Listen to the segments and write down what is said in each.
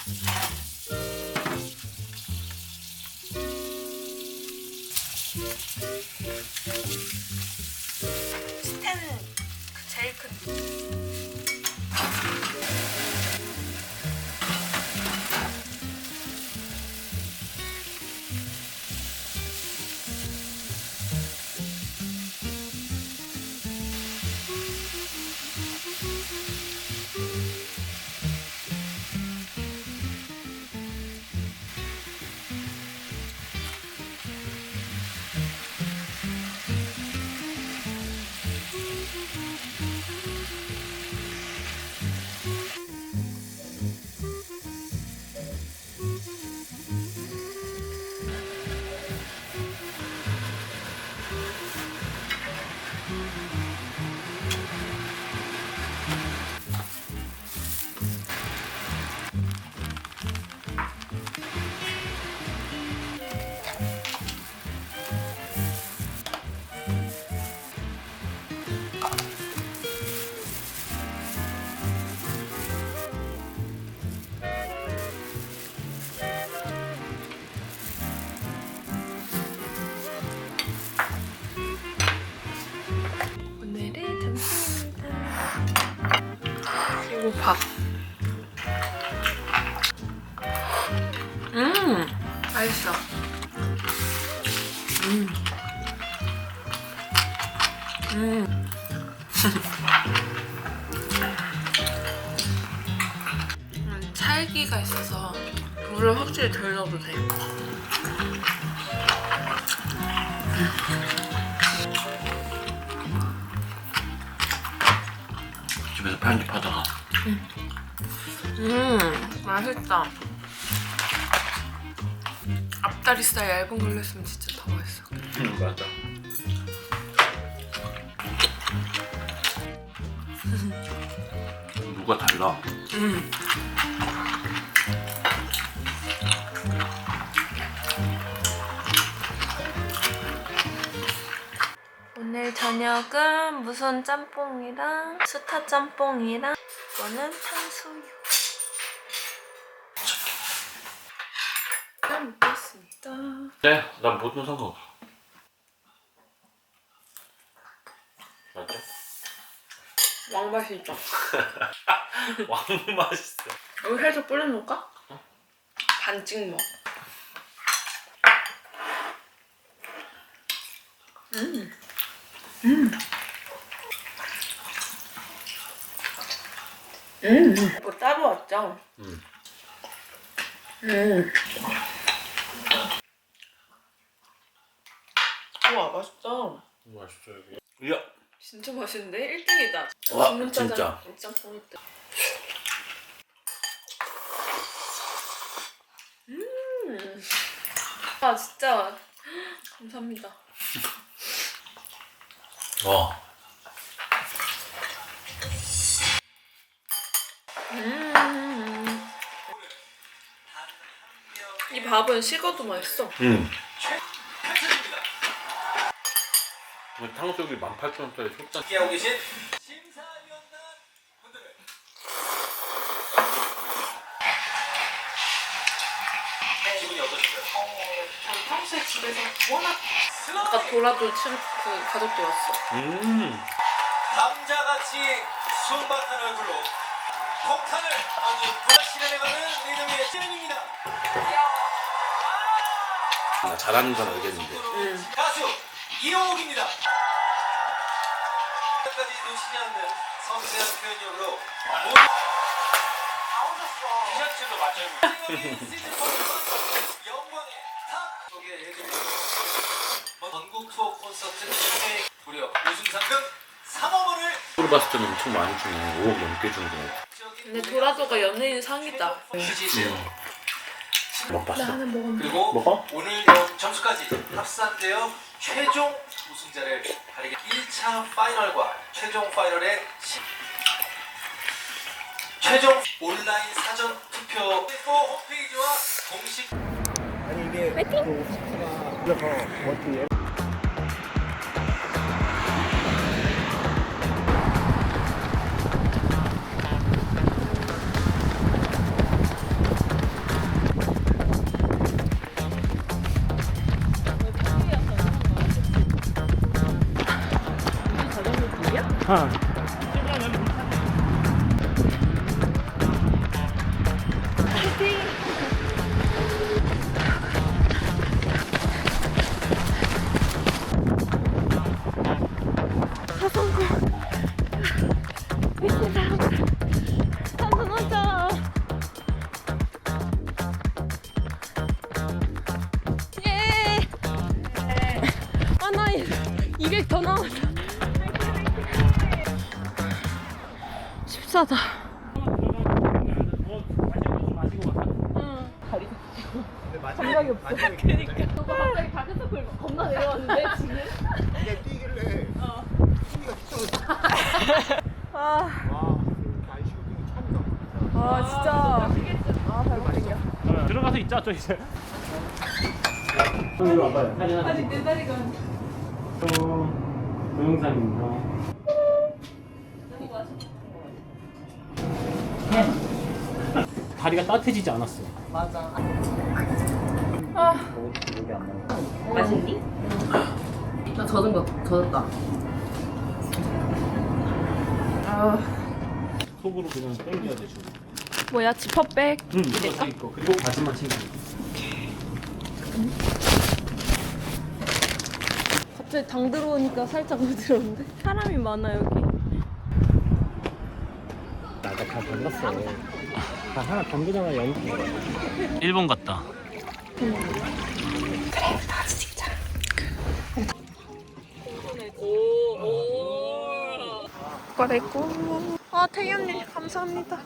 스텐 제일 큰. 오늘의 점심입니다. 그리고 밥. 맛있어. 찰기가 있어서 물을 확실히 덜 넣어도 돼. 집에서 편집하다가. 맛있다. 앞다리살 얇은 걸로 했으면 진짜 더 맛있어. 맞아. 누가 달라? 오늘 저녁은 무슨 짬뽕이랑 수타 짬뽕이랑 이거는 탕수육. 잘 먹겠습니다. 네, 난 뭐든 상관없어. 맞죠? 왕 맛있죠? 왕 맛있어. 여기 살짝 뿌려놓을까? 반 찍먹. 뭐 따로 왔죠? 우와 맛있다. 맛있어 여기. 이야. 진짜 맛있는데? 1등이다. 와, 진짜. 짬뽕 1등. 아 진짜 감사합니다. 와. 이 밥은 식어도 맛있어. 탕수육이 18,000원짜리 속단. 함께하고 계신 심사위원단 분들을 기분이 어떠신가요? 전 평소에 집에서 워낙 아까 도라도 그 가족도 왔어. 남자같이 순박한 얼굴로 폭탄을 아주 실현해가는 리듬의 찐입니다. 나 잘하는 건 알겠는데. 가수 이용욱입니다. 까지 놓치지 않는 섬세한 표현력으로 티셔츠도 맞춰입고 영광의 탑 소개해드립니다. 전국 투어 콘서트 총 무려 우승 상금 3억 원을 프로 봤을 때는 엄청 많이 주네. 5억 넘게 주는 거 같아. 근데 도라도가 연예인 상이다. 맛봤어? 하나 먹었는데. 그리고 먹어? 오늘 점수까지 합산되어 최종 우승자를 가리게 1차 파이널과 최종 파이널의 최종 온라인 사전 투표 홈페이지와 공식 아니 이게 화이팅! 아나 200 더 남았다. 14다. 감각이 없어. 그러니까. 너가 갑자기 다크서클 겁나 내려왔는데 지금? 이게 뛰길래 숨이가 휘청했어. 아, 와, 이렇게 안 쉬고 뛰는 게 처음이다. 아 진짜. 아 발목 땡겨. 들어가서 있자 저 이제. 아직 내 다리가. 동영상입니다. 다리가 따뜻해지지 않았어. 맛있니? 나 젖었다. 속으로 그냥 당겨야 돼 지금. 뭐야 지퍼백? 응, 이거 있고 그리고 바지만 챙겨. 갑자기 당 들어오니까 살짝 부드러운데? 사람이 많아 여기. 나다 담갔어. 다 하나 담그다가 일본 갔다. 꺼내고. 아 태연님 감사합니다.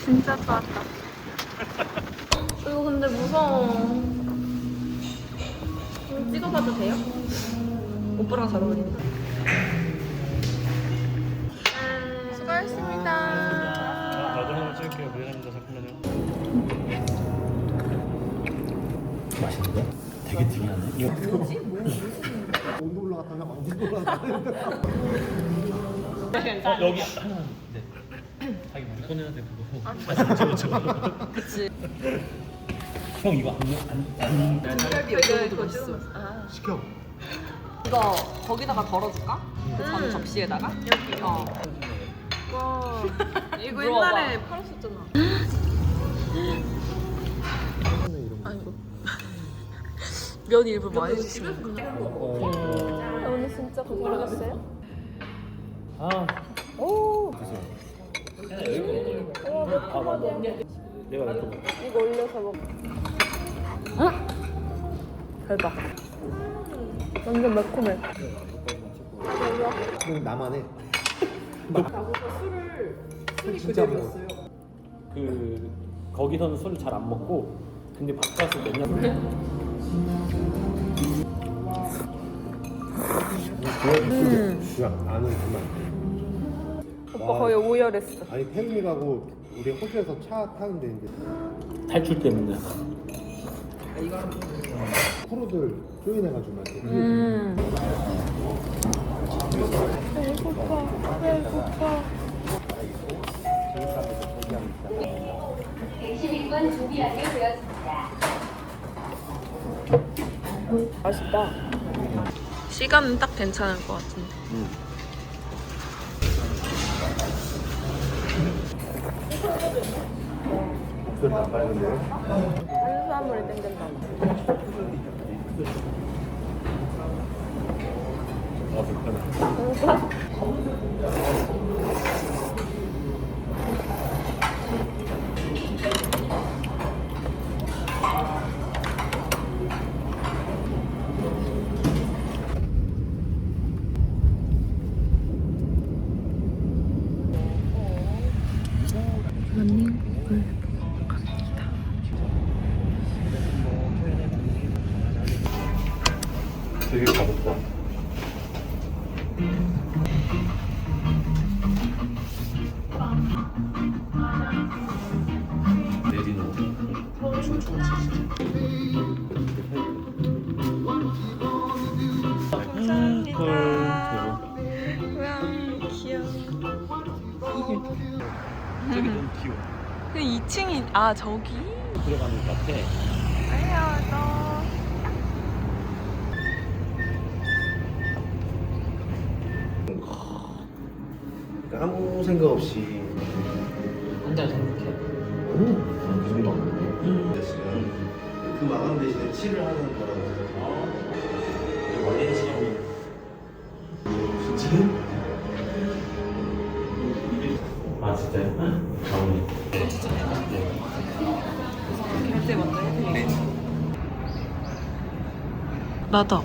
진짜 좋았다. 이거 근데 무서워. 이거 찍어봐도 돼요? 오빠랑 잘 어울린다. 수고하셨습니다. 나도 하나 찍을게요. 미안합니다. 잠깐만요. 맛있는데? 되게 특이하네. 이거 온도 올라갔다가 막 온도 올라갔다가. 여기 하나. 네. 자기 물 꺼내야 돼 그거. 저거. 그치. 형 이거 안. 이거 맛있어. 시켜. 이거 거기다가 덜어줄까? 그 전 접시에다가? 여기. 와. 이거 물어봐. 옛날에 팔았었잖아. 아이고. 면 일부 많이 주시는 거. 오늘 진짜 고생하셨어요? 아. 오. 아 맞아. 내가 이거 먹어. 이거 올려서 먹어. 대박. 완전 매콤해. 그럼 나만의. 술이 진짜 먹었어요. 그 거기서는 술을 잘 안 먹고 근데 바깥에서 맨날 그냥 아는 그만. 오빠 와. 거의 오열했어. 아니 태훈이 가고 우리 호주에서 차 타는데 이제 탈출 때문에 프로들 조인해가지고 막 이렇게. 배고파. 배고파. 대신인권 준비하게 되었습니다. 맛있다. 시간은 딱 괜찮을 것 같은데. 그건 안 빠졌는데. 탄수화물이 땡긴다. 되게 가볍다. 내리는 엄청 좋았어 진짜. 감사합니다. 와 귀여워. 저기 너무 귀여워. 그 2층이 아 저기? 들어가는 것 같아. 아야 아무 생각 없이 한 달 생각해. 그 정도 안 돼. 그 마감 대신에 칠을 하는 거라고 원래 시험이 진짜? 아 진짜요? 다음에. 결제 먼저 해드릴게요. 나다.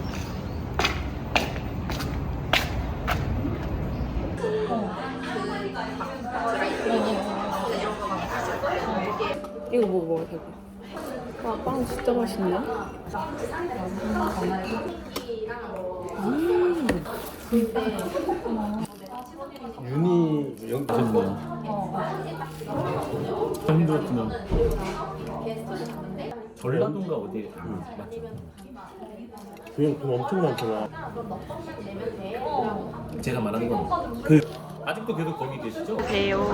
이거 뭐 먹어야 돼? 아, 빵 진짜 맛있네. 윤이 좋네요. 정도면 전라도인가 어디? 맞죠? 그냥 돈 엄청 많더라. 제가 말하는 건 그 아직도 계속 거기 계시죠? 배요.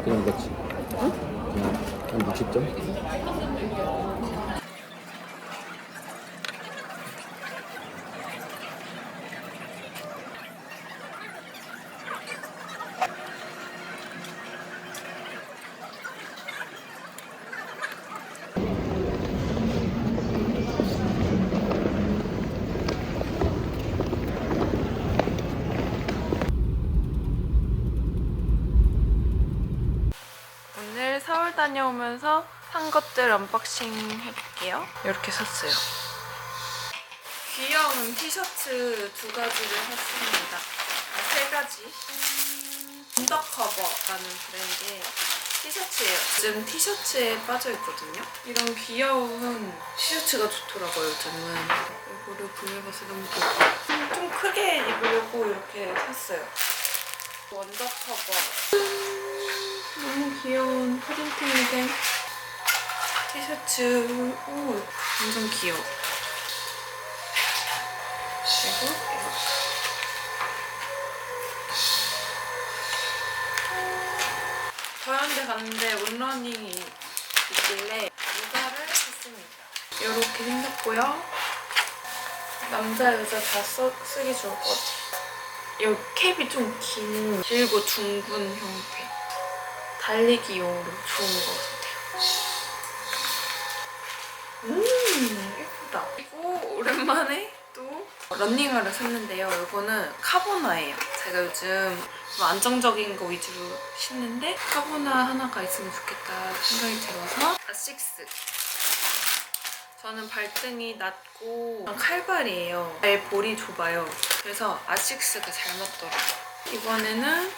그냥 그렇지. 응? 그냥 한 60점? 오늘 서울 다녀오면서 산 것들 언박싱 해볼게요. 이렇게 샀어요. 귀여운 티셔츠 2가지를 샀습니다. 3가지. 언더커버라는 브랜드의 티셔츠예요. 요즘 티셔츠에 빠져있거든요. 이런 귀여운 티셔츠가 좋더라고요, 요즘은. 이거를 구매해봐서 너무 좋고. 좀 크게 입으려고 이렇게 샀어요. 언더커버. 너무 귀여운 프린팅이 된 티셔츠. 오, 완전 귀여워. 그리고 이렇게. 더현대 갔는데 온러닝이 있길래 모자를 샀습니다. 이렇게 생겼고요. 남자, 여자 다 쓰기 좋을 것 같아요. 이 캡이 좀 길고 둥근 형태. 달리기용으로 좋은 것 같아요. 예쁘다. 그리고 오랜만에 또 런닝화를 샀는데요. 이거는 카보나예요. 제가 요즘 좀 안정적인 거 위주로 신는데 카보나 하나가 있으면 좋겠다 생각이 들어서 아식스. 저는 발등이 낮고 칼발이에요. 발 볼이 좁아요. 그래서 아식스가 잘 맞더라고요. 이번에는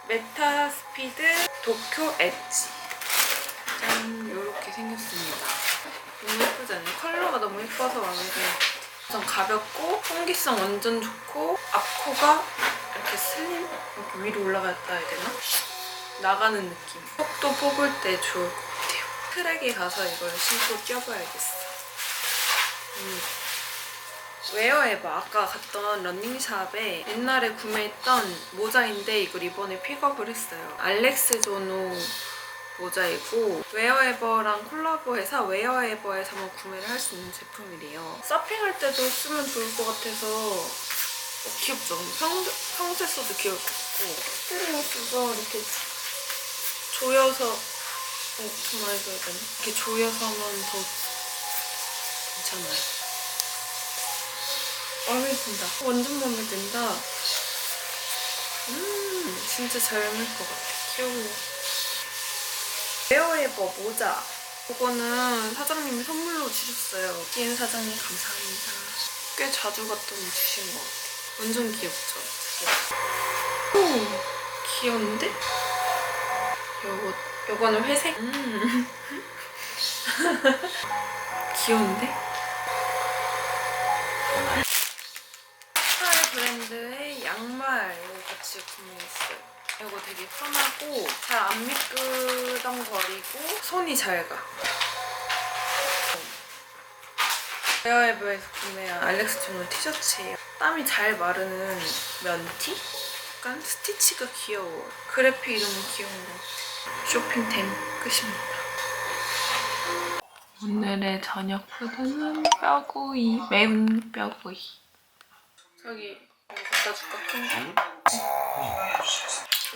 메타스피드 도쿄 엣지. 짠, 이렇게 생겼습니다. 너무 예쁘지 않아요? 컬러가 너무 예뻐서 마음에 들어요. 좀 가볍고 통기성 완전 좋고 앞코가 이렇게 슬림 이렇게 위로 올라갔다 해야 되나? 나가는 느낌. 속도 뽑을 때 좋을 것 같아요. 트랙에 가서 이걸 신고 뛰어봐야겠어. 웨어에버 아까 갔던 런닝샵에 옛날에 구매했던 모자인데 이걸 이번에 픽업을 했어요. 알렉스 조노 모자이고 웨어에버랑 콜라보해서 웨어에버에서만 구매를 할 수 있는 제품이래요. 서핑할 때도 쓰면 좋을 것 같아서 귀엽죠? 평소에 써도 귀여울 것 같고 스트링 써서 이렇게 조여서 가만히 있어야 되나? 이렇게 조여서 하면 더 괜찮아요. 마음에 든다. 완전 마음에 든다. 진짜 잘 어울릴 것 같아. 귀여워. 웨어에버 모자. 그거는 사장님이 선물로 주셨어요. 기엔 사장님 감사합니다. 꽤 자주 갔더니 주신 것 같아요. 완전 귀엽죠? 오, 귀여운데? 요거는 회색? 귀여운데? 브랜드의 양말 같이 구매했어요. 이거 되게 편하고 잘 안 미끄덩거리고 손이 잘 가. 웨어에버에서 구매한 알렉스 조노 티셔츠예요. 땀이 잘 마르는 면티? 약간 스티치가 귀여워. 그래픽이 너무 귀여운 것 같아요. 쇼핑템 끝입니다. 오늘의 저녁 푸드는 뼈구이, 매운 뼈구이. 저기 이거 갖다 줄까? 큰 거?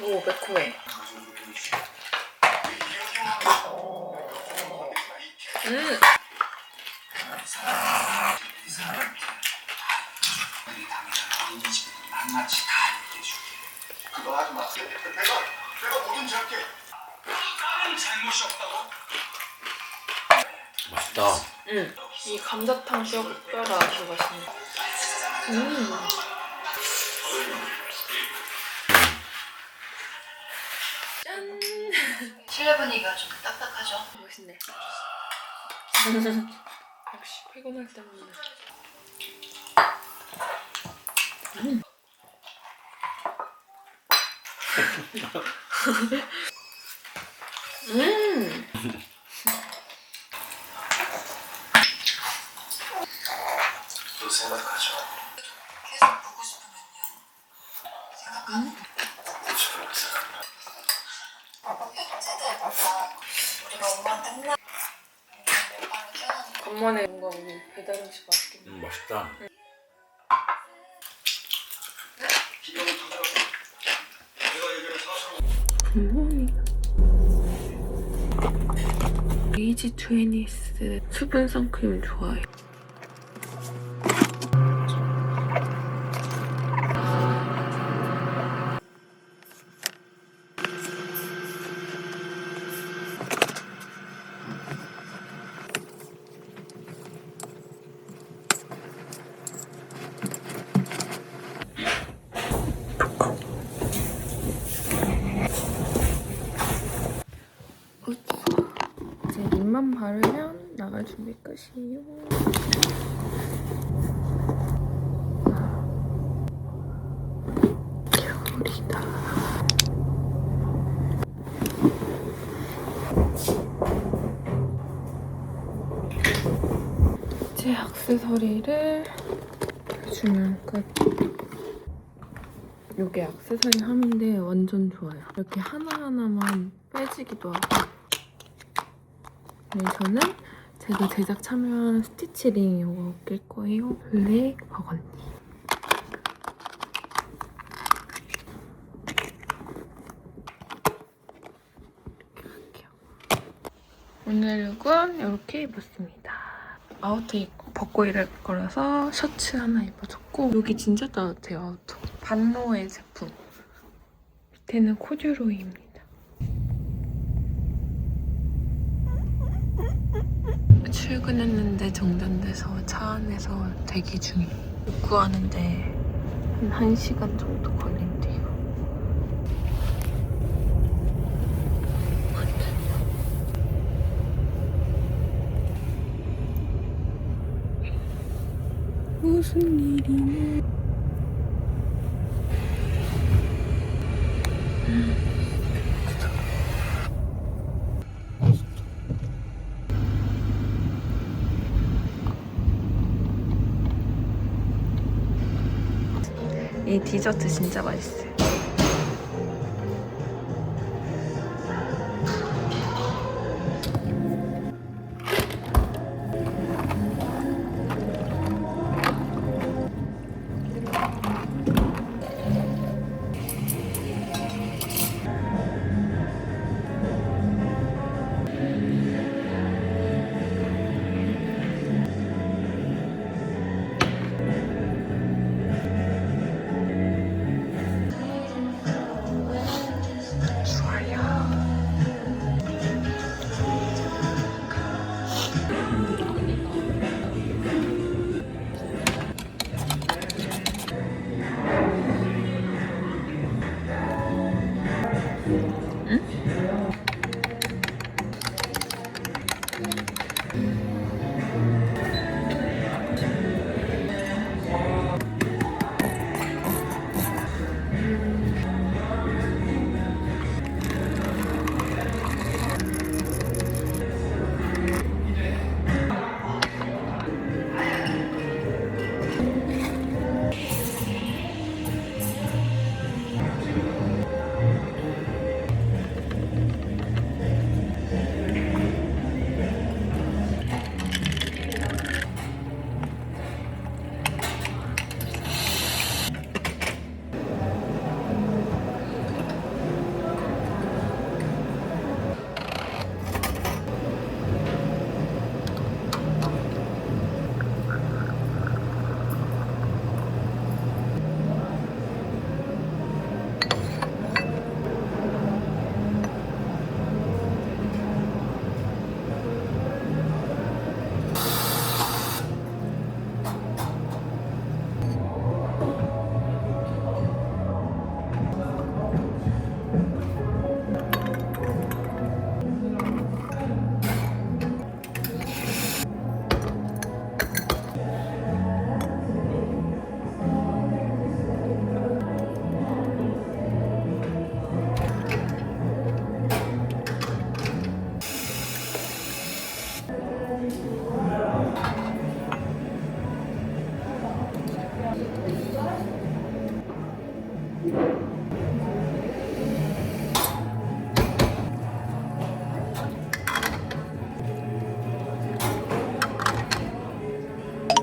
오, 매콤해. 그거 하지 마. 내가 뭐든지 할게. 다른 잘못이 없다고? 맛있다. 이 감자탕 뼈가 아주 맛있네. 짠! 실내 분위기가 좀 딱딱하죠? 멋있네. 역시 피곤할 때는. 또 생각하죠. 계속 보고 싶으면요. 생각하면 우리가 엄마한테 혼나 오빠를 키워놓는 간만에 뭔가 우리 배달 음식 맛있겠네. 맛있다. 베이지 트웨니스 수분 선크림 좋아해. 이제 립만 바르면 나갈 준비 끝이에요. 겨울이다. 이제 액세서리를 해주면 끝. 이게 액세서리 함인데 완전 좋아요. 이렇게 하나하나만 빼지기도 하고. 네, 저는 제가 제작 참여한 스티치링 이거 낄 거예요. 블랙 버건디. 이렇게 할게요. 오늘 룩은 이렇게 입었습니다. 아우터 입고 벗고 일할 거라서 셔츠 하나 입어줬고 여기 진짜 따뜻해요, 아우터. 반로의 제품. 밑에는 코듀로이입니다. 출근했는데 정전돼서 차 안에서 대기 중이에요. 입구하는데 한 1시간 정도 걸린대요. 무슨 일이네. 이 디저트 진짜 맛있어요.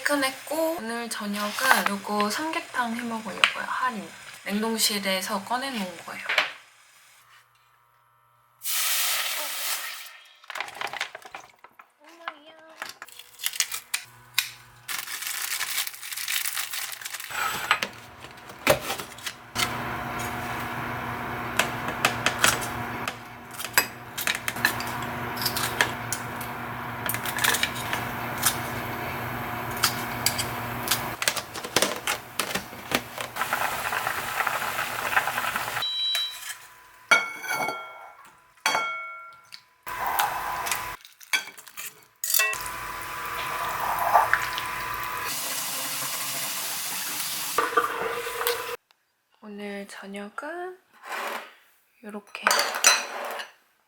퇴근했고 오늘 저녁은 요거 삼계탕 해먹으려고요. 할인. 냉동실에서 꺼내놓은 거예요. 오늘 저녁은 이렇게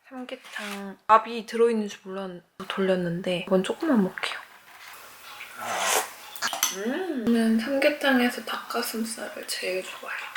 삼계탕 밥이 들어있는 줄 몰랐는데 돌렸는데 이건 조금만 먹게요. 저는 삼계탕에서 닭가슴살을 제일 좋아해요.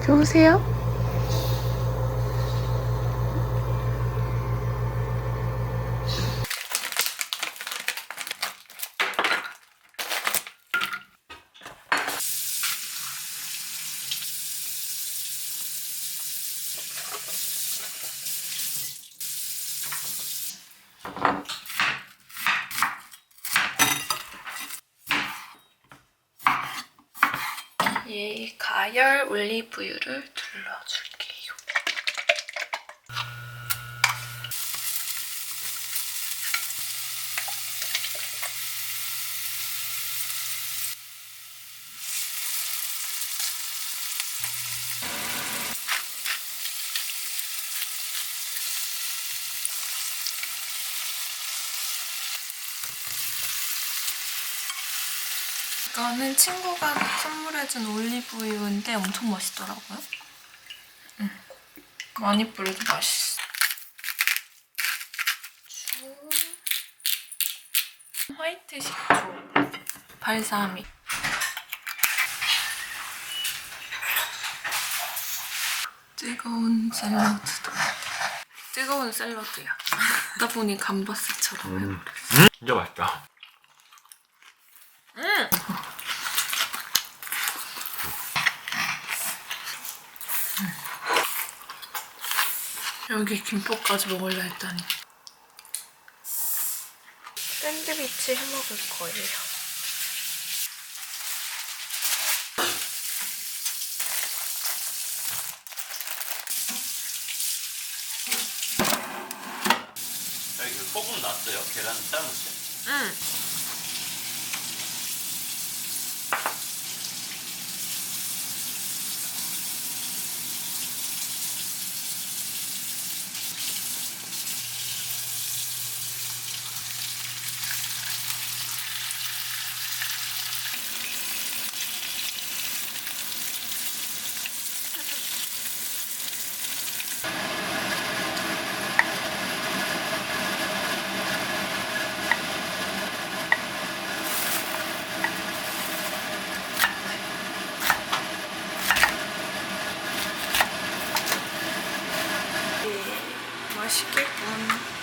좋으세요? 이 가열 올리브유를 둘러줄게요. 이거는 친구가 선물해준 올리브유인데 엄청 맛있더라고요. 많이 뿌려도 맛있어. 화이트 식초, 발사믹. 뜨거운 샐러드도. 뜨거운 샐러드야. 하다 보니 감바스처럼 해버렸어. 진짜 맛있다. 여기 김밥까지 먹으려 했더니 샌드위치 해먹을 거예요. 여기 소금 났어요? 계란 삶을 때? 응. 맛있겠군.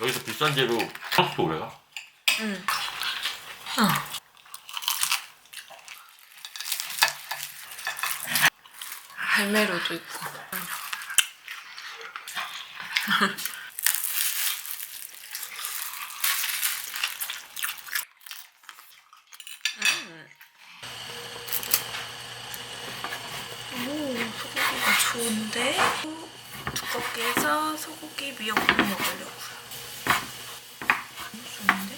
여기서 비싼 재료 토스트 오래가? 응. 할매로도 있고. 오, 소고기가 좋은데? 두껍게 해서 소고기 미역국 먹으려고요. 좋은데?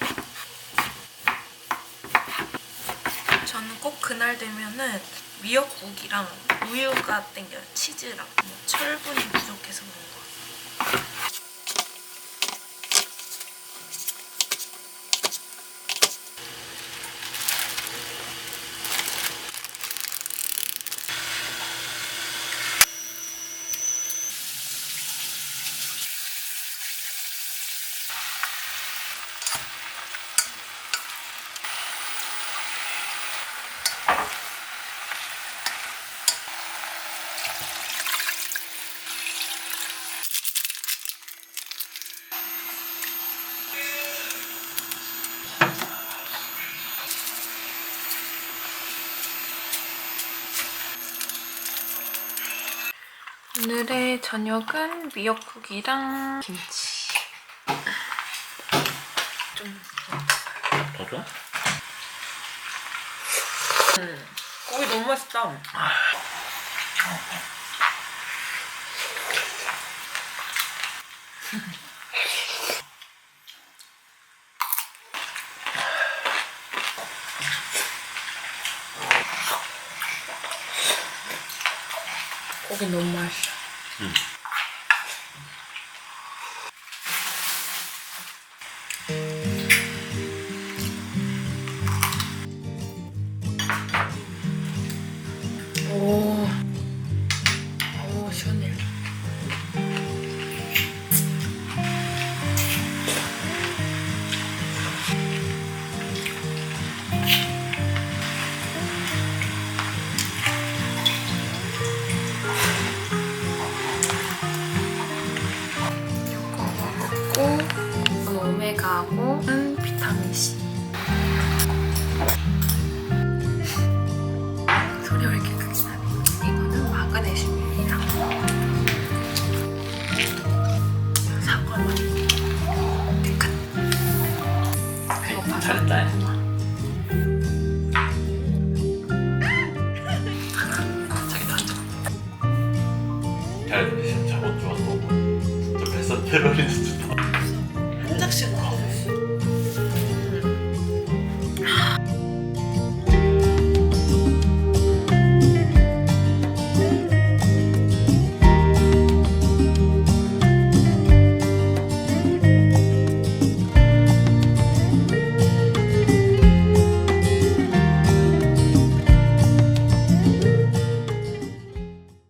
저는 꼭 그날 되면은 미역국이랑 우유가 땡겨요. 치즈랑. 철분이 부족해서 그런 거 같아요. 오늘의 저녁은 미역국이랑 김치. 좀 더 줘? 고기 너무 맛있다. 고기 너무 맛있어. 오, 시원해.